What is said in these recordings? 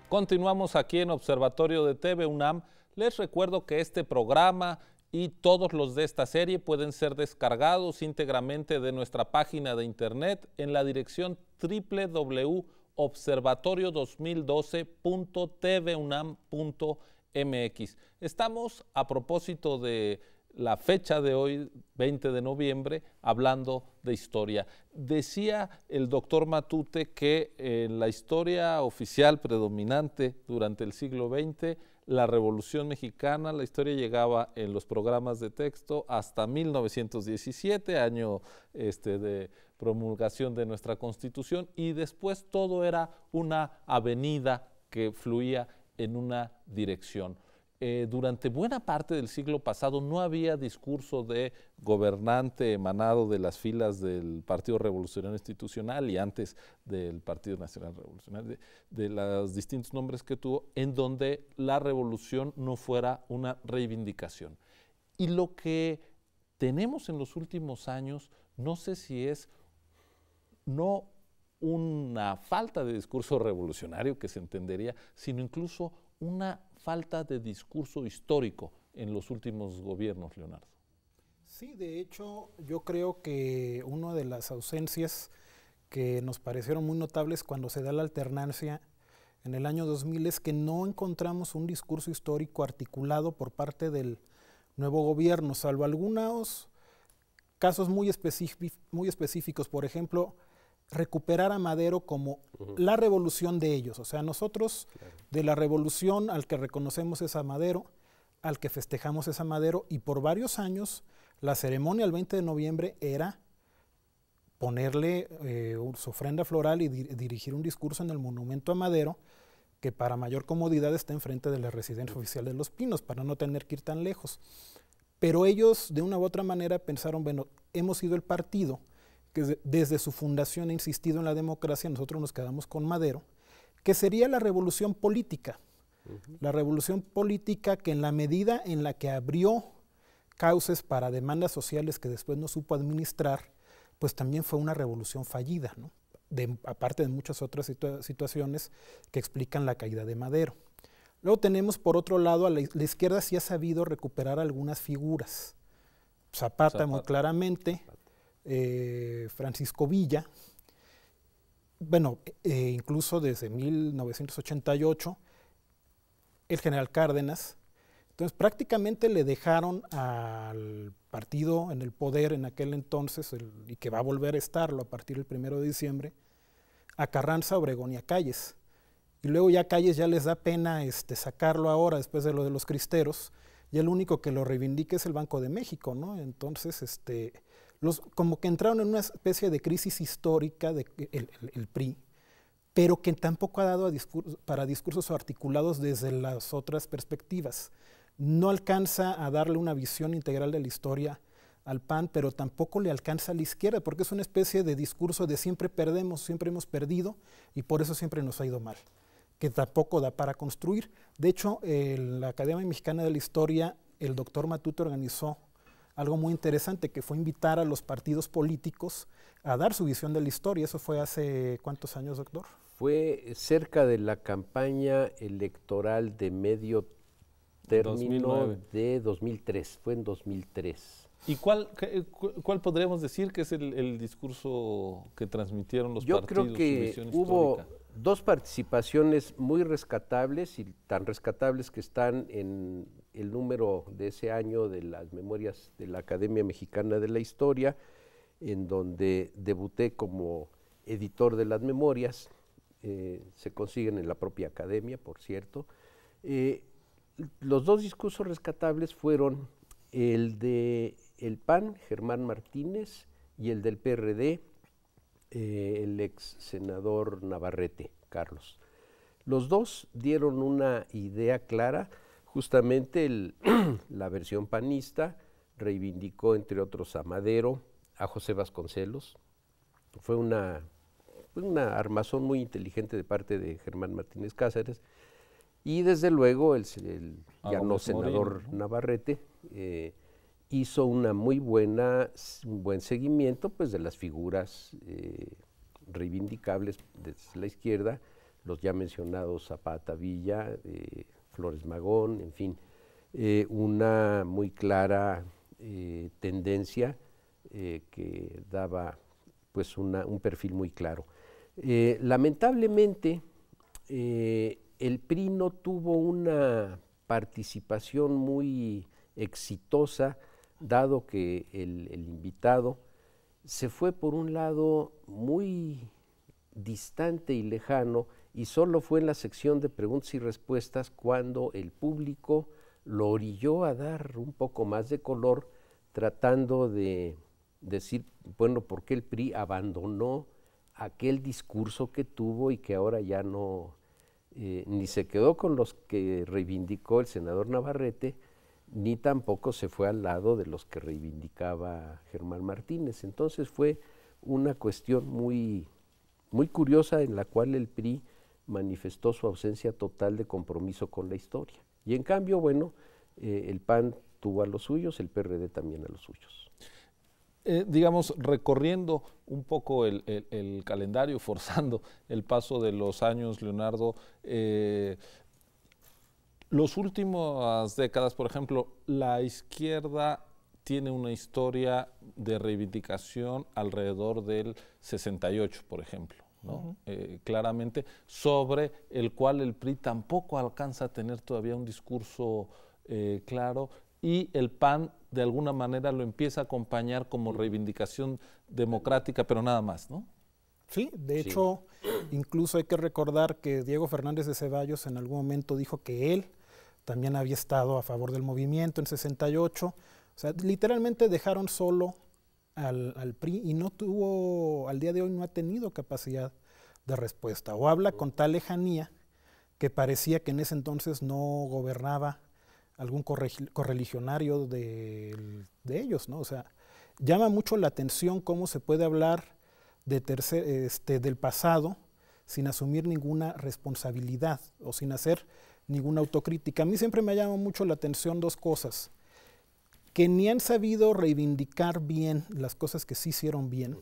Continuamos aquí en Observatorio de TV UNAM. Les recuerdo que este programa y todos los de esta serie pueden ser descargados íntegramente de nuestra página de internet en la dirección www.observatorios2012.tvunam.mx. Estamos, a propósito de la fecha de hoy, 20 de noviembre, hablando de historia. Decía el doctor Matute que en la historia oficial predominante durante el siglo XX, la Revolución Mexicana, la historia llegaba en los programas de texto hasta 1917, año de promulgación de nuestra Constitución, y después todo era una avenida que fluía en una dirección. Durante buena parte del siglo pasado no había discurso de gobernante emanado de las filas del Partido Revolucionario Institucional y antes del Partido Nacional Revolucionario, de los distintos nombres que tuvo, en donde la revolución no fuera una reivindicación. Y lo que tenemos en los últimos años, no sé si es no una falta de discurso revolucionario, que se entendería, sino incluso una falta de discurso histórico en los últimos gobiernos, Leonardo. Sí, de hecho, yo creo que una de las ausencias que nos parecieron muy notables cuando se da la alternancia en el año 2000 es que no encontramos un discurso histórico articulado por parte del nuevo gobierno, salvo algunos casos muy específicos, por ejemplo, recuperar a Madero como la revolución de ellos. O sea, nosotros de la revolución al que reconocemos es a Madero, al que festejamos es a Madero, y por varios años la ceremonia el 20 de noviembre era ponerle su ofrenda floral y dirigir un discurso en el monumento a Madero, que para mayor comodidad está enfrente de la residencia oficial de Los Pinos, para no tener que ir tan lejos. Pero ellos, de una u otra manera, pensaron, bueno, hemos sido el partido que desde su fundación ha insistido en la democracia, nosotros nos quedamos con Madero, que sería la revolución política. La revolución política que en la medida en la que abrió cauces para demandas sociales que después no supo administrar, pues también fue una revolución fallida, ¿no? Aparte de muchas otras situaciones que explican la caída de Madero. Luego tenemos por otro lado, a la izquierda sí ha sabido recuperar algunas figuras. Zapata. Muy claramente, Francisco Villa, bueno, incluso desde 1988, el general Cárdenas. Entonces prácticamente le dejaron al partido en el poder en aquel entonces, y que va a volver a estarlo a partir del 1 de diciembre, a Carranza, Obregón y a Calles. Y luego ya Calles ya les da pena sacarlo ahora después de lo de los cristeros, y el único que lo reivindica es el Banco de México, ¿no? Entonces, como que entraron en una especie de crisis histórica el PRI, pero que tampoco ha dado para discursos articulados desde las otras perspectivas. No alcanza a darle una visión integral de la historia al PAN, pero tampoco le alcanza a la izquierda, porque es una especie de discurso de siempre perdemos, siempre hemos perdido, y por eso siempre nos ha ido mal, que tampoco da para construir. De hecho, la Academia Mexicana de la Historia, el doctor Matute organizó algo muy interesante, que fue invitar a los partidos políticos a dar su visión de la historia. ¿Eso fue hace cuántos años, doctor? Fue cerca de la campaña electoral de medio término 2009. De 2003, fue en 2003. ¿Y cuál podríamos decir que es el discurso que transmitieron los Yo partidos? creo que hubo dos participaciones muy rescatables, y tan rescatables que están en el número de ese año de las memorias de la Academia Mexicana de la Historia, en donde debuté como editor de las memorias. Se consiguen en la propia academia, por cierto. Los dos discursos rescatables fueron el de el PAN, Germán Martínez, y el del PRD, el ex senador Navarrete, Carlos. Los dos dieron una idea clara. Justamente la versión panista reivindicó, entre otros, a Madero, a José Vasconcelos. Fue una armazón muy inteligente de parte de Germán Martínez Cáceres, y desde luego el ya no senador Moreno, ¿no? Navarrete hizo un buen seguimiento, pues, de las figuras reivindicables desde la izquierda, los ya mencionados Zapata Villa, Flores Magón, en fin, una muy clara tendencia que daba pues un perfil muy claro. Lamentablemente, el PRI no tuvo una participación muy exitosa, dado que el invitado se fue por un lado muy distante y lejano, y solo fue en la sección de preguntas y respuestas cuando el público lo orilló a dar un poco más de color, tratando de decir, bueno, ¿por qué el PRI abandonó aquel discurso que tuvo y que ahora ya no, ni se quedó con los que reivindicó el senador Navarrete, ni tampoco se fue al lado de los que reivindicaba Germán Martínez? Entonces fue una cuestión muy curiosa, en la cual el PRI manifestó su ausencia total de compromiso con la historia. Y en cambio, bueno, el PAN tuvo a los suyos, el PRD también a los suyos. Digamos, recorriendo un poco el calendario, forzando el paso de los años, Leonardo, las últimas décadas, por ejemplo, la izquierda tiene una historia de reivindicación alrededor del 68, por ejemplo, ¿no? Claramente, sobre el cual el PRI tampoco alcanza a tener todavía un discurso claro, y el PAN de alguna manera lo empieza a acompañar como reivindicación democrática, pero nada más, ¿no? Sí, de hecho, incluso hay que recordar que Diego Fernández de Ceballos en algún momento dijo que él también había estado a favor del movimiento en 68. O sea, literalmente dejaron solo al PRI y no tuvo, al día de hoy no ha tenido capacidad de respuesta. O habla con tal lejanía que parecía que en ese entonces no gobernaba algún correligionario de ellos, ¿no? O sea, llama mucho la atención cómo se puede hablar del pasado sin asumir ninguna responsabilidad o sin hacer ninguna autocrítica. A mí siempre me llama mucho la atención dos cosas: que ni han sabido reivindicar bien las cosas que sí hicieron bien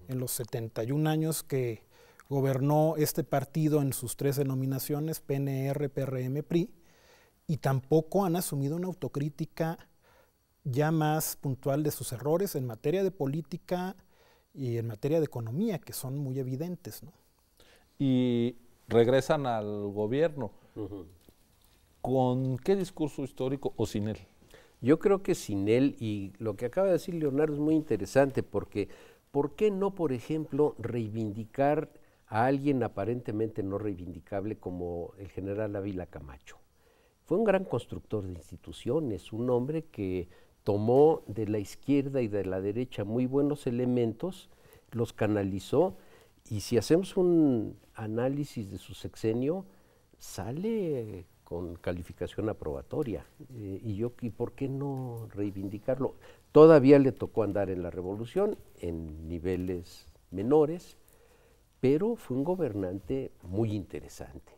en los 71 años que gobernó este partido en sus tres denominaciones, PNR, PRM, PRI, y tampoco han asumido una autocrítica ya más puntual de sus errores en materia de política y en materia de economía, que son muy evidentes, ¿no? Y regresan al gobierno. ¿Con qué discurso histórico o sin él? Yo creo que sin él, y lo que acaba de decir Leonardo es muy interesante, porque ¿por qué no, por ejemplo, reivindicar a alguien aparentemente no reivindicable como el general Ávila Camacho? Fue un gran constructor de instituciones, un hombre que tomó de la izquierda y de la derecha muy buenos elementos, los canalizó, y si hacemos un análisis de su sexenio, sale con calificación aprobatoria. ¿Y por qué no reivindicarlo? Todavía le tocó andar en la revolución, en niveles menores, pero fue un gobernante muy interesante.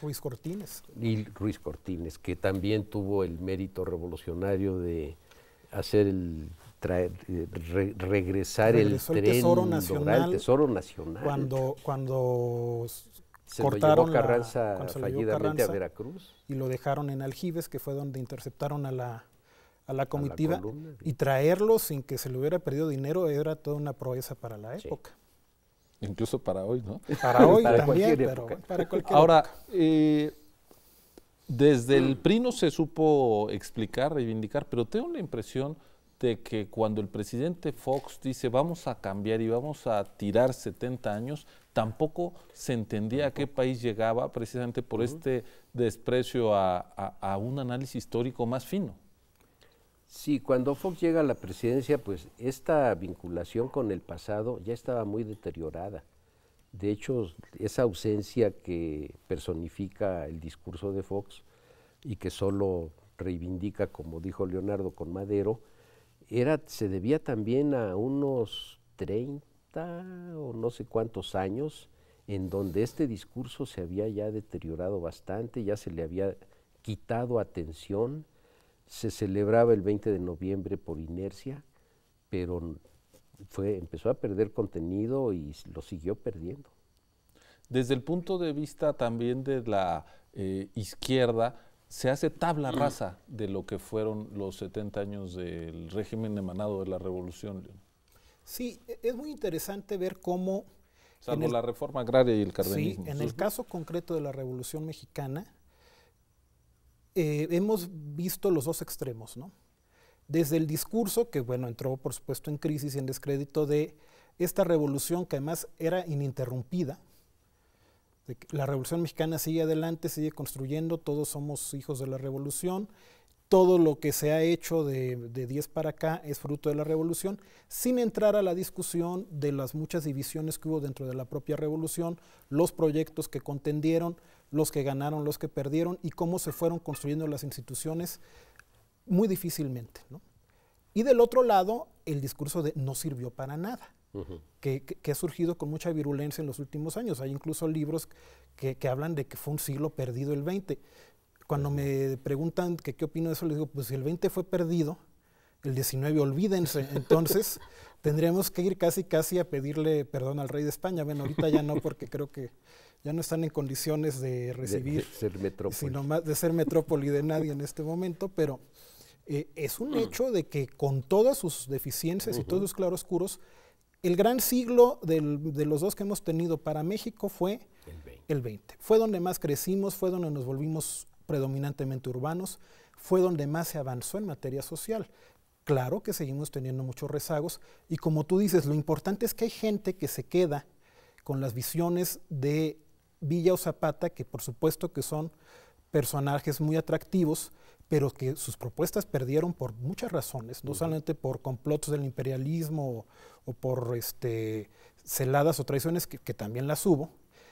Ruiz Cortines. Y Ruiz Cortines, que también tuvo el mérito revolucionario de hacer regresar el tren Tesoro Nacional, el Tesoro Nacional. Cuando se cortaron lo llevó Carranza fallidamente a Veracruz. Y lo dejaron en Aljibes, que fue donde interceptaron a la comitiva. Y traerlo sin que se le hubiera perdido dinero era toda una proeza para la época. Incluso para hoy, ¿no? Para hoy también, pero para cualquier Ahora, época. Desde el PRI no se supo explicar, reivindicar, pero tengo la impresión de que cuando el presidente Fox dice vamos a cambiar y vamos a tirar 70 años, tampoco se entendía a qué país llegaba, precisamente por este desprecio a un análisis histórico más fino. Sí, cuando Fox llega a la presidencia, pues esta vinculación con el pasado ya estaba muy deteriorada. De hecho, esa ausencia que personifica el discurso de Fox y que solo reivindica, como dijo Leonardo, con Madero, se debía también a unos 30 o no sé cuántos años en donde este discurso se había ya deteriorado bastante, ya se le había quitado atención. Se celebraba el 20 de noviembre por inercia, pero empezó a perder contenido y lo siguió perdiendo. Desde el punto de vista también de la izquierda, se hace tabla rasa de lo que fueron los 70 años del régimen emanado de la Revolución, León. Sí, es muy interesante ver cómo... Salvo la reforma agraria y el cardenismo. Sí, en el caso concreto de la Revolución Mexicana, hemos visto los dos extremos, ¿no? Desde el discurso, que bueno, entró por supuesto en crisis y en descrédito de esta revolución que además era ininterrumpida, de que la Revolución Mexicana sigue adelante, sigue construyendo, todos somos hijos de la revolución, todo lo que se ha hecho de 10 para acá es fruto de la revolución, sin entrar a la discusión de las muchas divisiones que hubo dentro de la propia revolución, los proyectos que contendieron, los que ganaron, los que perdieron y cómo se fueron construyendo las instituciones muy difícilmente, ¿no? Y del otro lado, el discurso de no sirvió para nada, que ha surgido con mucha virulencia en los últimos años. Hay incluso libros que hablan de que fue un siglo perdido el 20. Cuando me preguntan que qué opino de eso, les digo, pues si el 20 fue perdido, el 19 olvídense. Entonces tendríamos que ir casi a pedirle perdón al rey de España. Bueno, ahorita ya no, porque creo que ya no están en condiciones de recibir, de ser metrópoli, sino más de ser metrópoli de nadie en este momento, pero es un hecho de que con todas sus deficiencias y todos sus claroscuros, el gran siglo de los dos que hemos tenido para México fue el 20. Fue donde más crecimos, fue donde nos volvimos predominantemente urbanos, fue donde más se avanzó en materia social. Claro que seguimos teniendo muchos rezagos y como tú dices, lo importante es que hay gente que se queda con las visiones de Villa o Zapata, que por supuesto que son personajes muy atractivos, pero que sus propuestas perdieron por muchas razones, no solamente por complots del imperialismo o por celadas o traiciones, que también las hubo,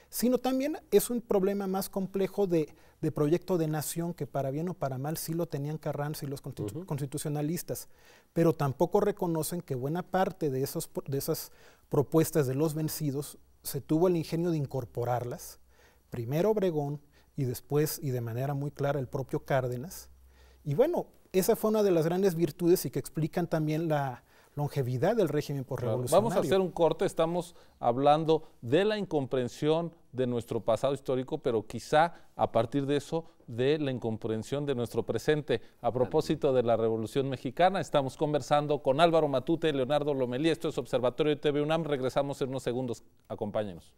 sino también es un problema más complejo de proyecto de nación, que para bien o para mal sí lo tenían Carranza y los constitucionalistas, pero tampoco reconocen que buena parte de esas propuestas de los vencidos se tuvo el ingenio de incorporarlas, primero Obregón y después, y de manera muy clara, el propio Cárdenas. Y bueno, esa fue una de las grandes virtudes y que explican también la longevidad del régimen posrevolucionario. Vamos a hacer un corte, estamos hablando de la incomprensión de nuestro pasado histórico, pero quizá a partir de eso, de la incomprensión de nuestro presente. A propósito de la Revolución Mexicana, estamos conversando con Álvaro Matute, Leonardo Lomelí, esto es Observatorio TV UNAM, regresamos en unos segundos, acompáñenos.